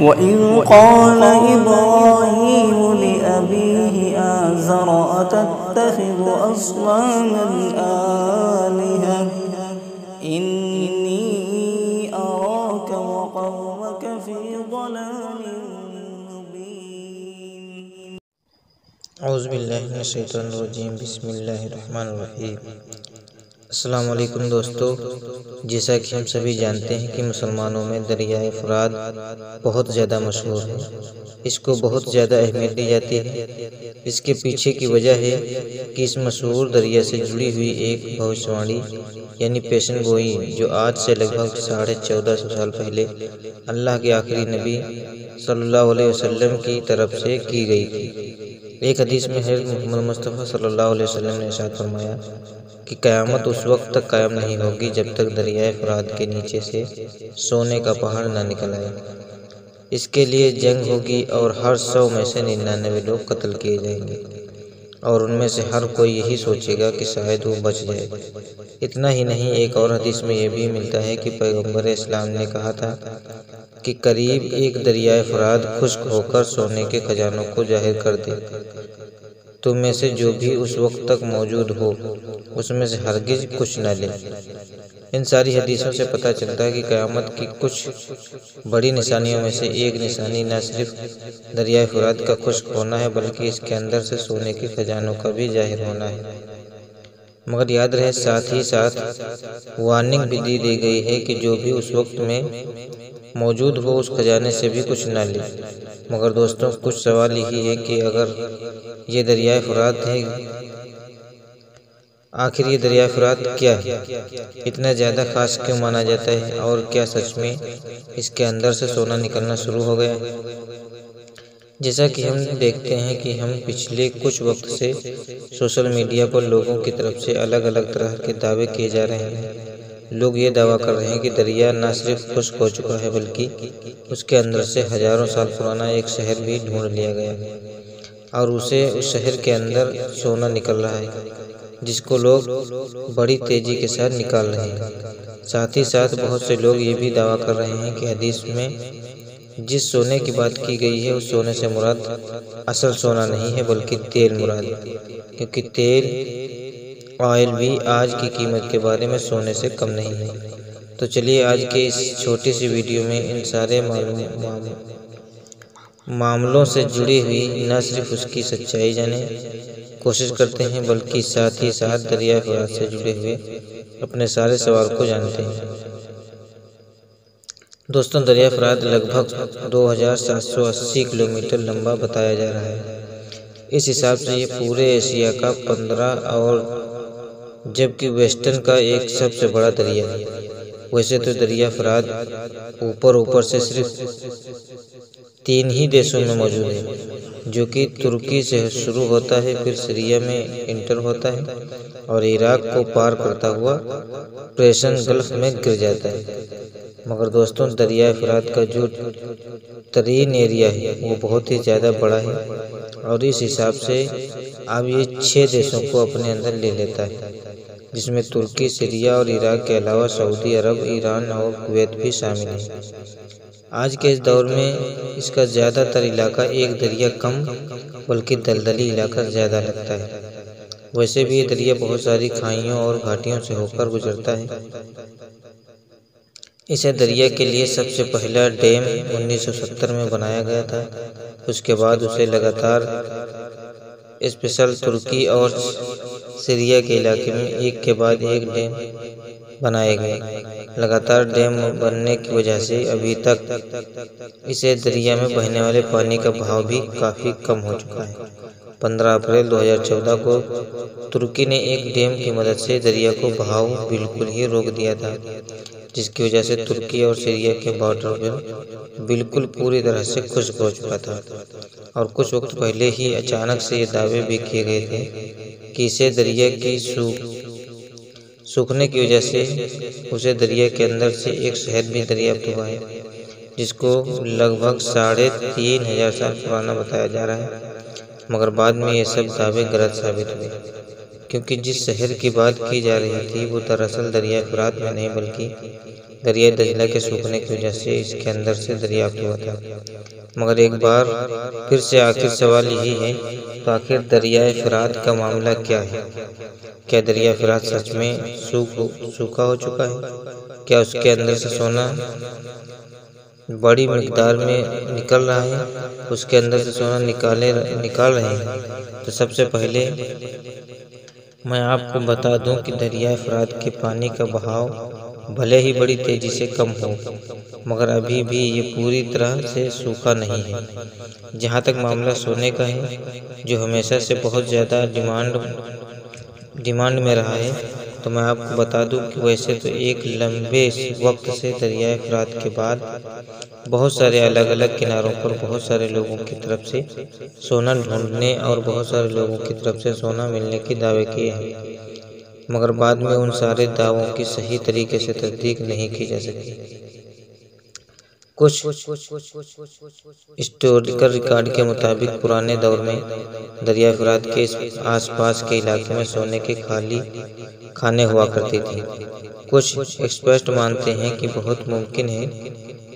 वइज़ क़ाल इब्राहीम लिअबीहि आज़र अतत्तख़िज़ु अस्नामन आलिहः इन्नी अराक व क़ौमक फ़ी ज़लालिन मुबीन। औज़ु बिल्लाहि मिनश शैतानिर रजीम। बिस्मिल्लाहिर रहमानिर रहीम। अस्सलाम वालेकुम दोस्तों, जैसा कि हम सभी जानते हैं कि मुसलमानों में दरियाए फ़ुरात बहुत ज़्यादा मशहूर है। इसको बहुत ज़्यादा अहमियत दी जाती है। इसके पीछे की वजह है कि इस मशहूर दरिया से जुड़ी हुई एक भविष्यवाणी यानी पेशन गोई जो आज से लगभग 1450 साल पहले अल्लाह के आखिरी नबी सल्लल्लाहु अलैहि वसल्लम की तरफ से की गई थी। एक हदीस में हज़रत मोहम्मद मुस्तफ़ा सल्लल्लाहु अलैहि वसल्लम ने इरशाद फरमाया कि क़यामत उस वक्त तक कायम नहीं होगी जब तक दरियाए फ़ुरात के नीचे से सोने का पहाड़ न निकल आए। इसके लिए जंग होगी और हर 100 में से 99 लोग कत्ल किए जाएंगे और उनमें से हर कोई यही सोचेगा कि शायद वो बच जाए। इतना ही नहीं, एक और हदीस में यह भी मिलता है कि पैगंबर इस्लाम ने कहा था कि करीब एक दरियाए फ़ुरात खुश्क होकर सोने के खजानों को जाहिर कर दे। तुम में से जो भी उस वक्त तक मौजूद हो उसमें से हरगिज़ कुछ न ले। इन सारी हदीसों से पता चलता है कि क़यामत की कुछ बड़ी निशानियों में से एक निशानी न सिर्फ दरियाए फ़ुरात का खुश्क होना है बल्कि इसके अंदर से सोने के खजानों का भी जाहिर होना है। मगर याद रहे, साथ ही साथ वार्निंग भी दी गई है कि जो भी उस वक्त में मौजूद हो उस खजाने से भी कुछ न ले। मगर दोस्तों, कुछ सवाल यही है कि अगर ये दरियाए फ़ुरात है, आखिर ये दरियाए फ़ुरात क्या है, इतना ज़्यादा ख़ास क्यों माना जाता है और क्या सच में इसके अंदर से सोना निकलना शुरू हो गया है? जैसा कि हम देखते हैं कि हम पिछले कुछ वक्त से सोशल मीडिया पर लोगों की तरफ से अलग अलग तरह के दावे किए जा रहे हैं। लोग ये दावा कर रहे हैं कि दरिया न सिर्फ खुश्क हो चुका है बल्कि उसके अंदर से हज़ारों साल पुराना एक शहर भी ढूंढ लिया गया है और उसे उस शहर के अंदर सोना निकल रहा है, जिसको लोग बड़ी तेज़ी के साथ निकाल रहे हैं। साथ ही साथ बहुत से लोग ये भी दावा कर रहे हैं कि हदीस में जिस सोने की बात की गई है उस सोने से मुराद असल सोना नहीं है बल्कि तेल मुराद है, क्योंकि तेल ऑयल भी आज की कीमत के बारे में सोने से कम नहीं है। तो चलिए आज के इस छोटी सी वीडियो में इन सारे मामलों से जुड़ी हुई न सिर्फ उसकी सच्चाई जाने कोशिश करते हैं बल्कि साथ ही साथ दरियाए फ़ुरात से जुड़े हुए अपने सारे सवाल को जानते हैं। दोस्तों, दरिया फ़ुरात लगभग 2780 किलोमीटर लंबा बताया जा रहा है। इस हिसाब से ये पूरे एशिया का 15 और जबकि वेस्टर्न का एक सबसे बड़ा दरिया है। वैसे तो दरिया फ़ुरात ऊपर से सिर्फ 3 ही देशों में मौजूद है, जो कि तुर्की से शुरू होता है, फिर सीरिया में इंटर होता है और इराक को पार करता हुआ पर्शियन गल्फ में गिर जाता है। मगर दोस्तों, दरियाए फ़ुरात का जो तरीन एरिया है वो बहुत ही ज़्यादा बड़ा है और इस हिसाब से अब ये 6 देशों को अपने अंदर ले लेता है, जिसमें तुर्की, सीरिया और इराक के अलावा सऊदी अरब, ईरान और कुवैत भी शामिल है। आज के इस दौर में इसका ज़्यादातर इलाका एक दरिया कम बल्कि दलदली इलाका ज़्यादा लगता है। वैसे भी ये दरिया बहुत सारी खाइयों और घाटियों से होकर गुजरता है। इसे दरिया के लिए सबसे पहला डैम 1970 में बनाया गया था। उसके बाद उसे लगातार स्पेशल तुर्की और सीरिया के इलाके में एक के बाद एक डैम बनाए गए। लगातार डैम बनने की वजह से अभी तक इसे दरिया में बहने वाले पानी का बहाव भी काफ़ी कम हो चुका है। 15 अप्रैल 2014 को तुर्की ने एक डैम की मदद से दरिया को बहाव बिल्कुल ही रोक दिया था, जिसकी वजह से तुर्की और सीरिया के बॉर्डर बिल्कुल पूरी तरह से खुश्क हो चुका था। और कुछ वक्त पहले ही अचानक से ये दावे भी किए गए थे कि इसे दरिया की सूखने की वजह से उसे दरिया के अंदर से एक शहर भी दरियाफ्त हुआ है, जिसको लगभग 3500 साल पुराना बताया जा रहा है। मगर बाद में ये सब दावे गलत साबित हुए, क्योंकि जिस शहर की बात की जा रही थी वो दरअसल दरिया फुरात में नहीं बल्कि दरिया दजला के सूखने की वजह से इसके अंदर से दरियाफ्त हुआ था। मगर एक बार फिर से आखिर सवाल यही है, तो आखिर दरिया फुरात का मामला क्या है? क्या दरिया फुरात सच में सूखा हो चुका है? क्या उसके अंदर से सोना बड़ी मिकदार में निकल रहा है? उसके अंदर से सोना निकाल रहे हैं? तो सबसे पहले मैं आपको बता दूं कि दरिया फुरात के पानी का बहाव भले ही बड़ी तेजी से कम हो, मगर अभी भी ये पूरी तरह से सूखा नहीं है। जहाँ तक मामला सोने का है, जो हमेशा से बहुत ज़्यादा डिमांड में रहा है, तो मैं आपको बता दूं कि वैसे तो एक लंबे वक्त से दरिया फुरात के बाद बहुत सारे अलग अलग किनारों पर बहुत सारे लोगों की तरफ से सोना ढूंढने और बहुत सारे लोगों की तरफ से सोना मिलने के दावे किए हैं, मगर बाद में उन सारे दावों की सही तरीके से तस्दीक नहीं की जा सकी। कुछ हिस्टोरिकल रिकॉर्ड के मुताबिक पुराने दौर में दरिया फुरात के आसपास के इलाके में सोने के खाली खाने हुआ करती थी। कुछ एक्सपर्ट मानते हैं कि बहुत मुमकिन है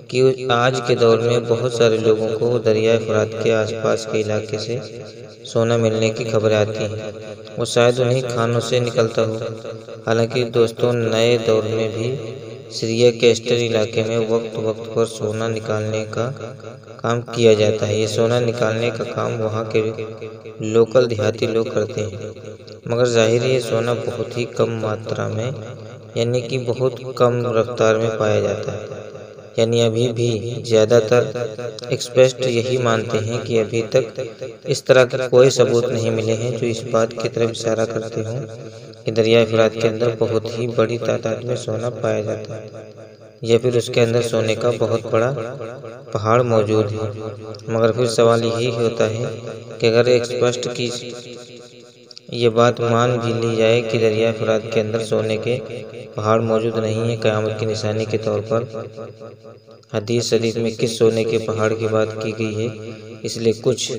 कि आज के दौर में बहुत सारे लोगों को दरिया फुरात के आसपास के इलाके से सोना मिलने की खबरें आती हैं। वो शायद उन्हीं खानों से निकलता हो। हालांकि दोस्तों, नए दौर में भी सीरिया के एस्टर इलाके में वक्त वक्त पर सोना निकालने का काम किया जाता है। ये सोना निकालने का काम वहाँ के लोकल देहाती लोग करते हैं, मगर जाहिर है ये सोना बहुत ही कम मात्रा में यानी कि बहुत कम रफ्तार में पाया जाता है। यानी अभी भी ज़्यादातर एक्सपर्ट यही मानते हैं कि अभी तक इस तरह के कोई सबूत नहीं मिले हैं जो इस बात की तरफ इशारा करते हों कि दरिया फुरात के अंदर बहुत ही बड़ी तादाद में सोना पाया जाता है या फिर उसके अंदर सोने का बहुत बड़ा पहाड़ मौजूद है। मगर फिर सवाल यही होता है कि अगर एक्सपर्ट की ये बात मान भी ली जाए कि दरिया फुरात के अंदर सोने के पहाड़ मौजूद नहीं है, क़यामत की निशानी के तौर पर हदीस शरीफ में किस सोने के पहाड़ की बात की गई है, इसलिए कुछ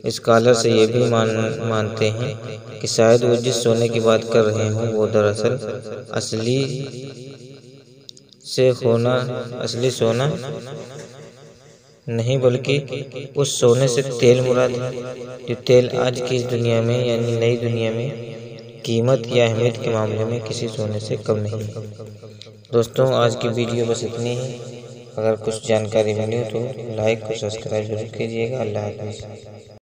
स्कॉलर से ये भी मानते हैं कि शायद वो जिस सोने की बात कर रहे हों वो दरअसल असली सोना नहीं बल्कि उस सोने से तेल मुराद है, जो तेल आज की इस दुनिया में यानी नई दुनिया में कीमत या अहमियत के मामले में किसी सोने से कम नहीं है। दोस्तों, आज की वीडियो बस इतनी ही। अगर कुछ जानकारी मिली हो तो लाइक और सब्सक्राइब जरूर कीजिएगा। अल्लाह हाफ़िज़।